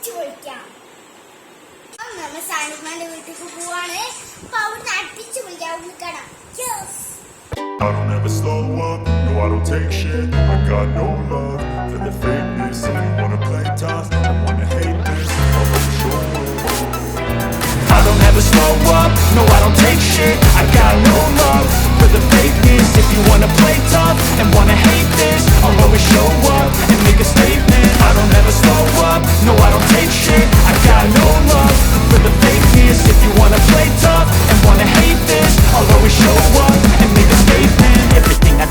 അടിച്ചു പൊളിക്കാം. നമ്മൾ സാനിമാന്റെ വീട്ടിലേക്ക് പോവാണ്. അപ്പൊ അവിടുന്ന് അടിച്ചു പൊളിക്കാം. അവിടുന്ന് കാണാം. I don't ever slow up, no I don't take shit. I got no love for the fakeness. If you wanna play tough and wanna hate this, I'll always show up. I don't ever slow up, no I don't take shit. I got no love for the fakeness. If you wanna play tough and wanna hate this, I'll always show up and make a statement. I don't ever slow up, no I don't take shit. I got no love for the fakeness. If you wanna play tough and wanna hate this, I'll always show up and make a statement. Everything I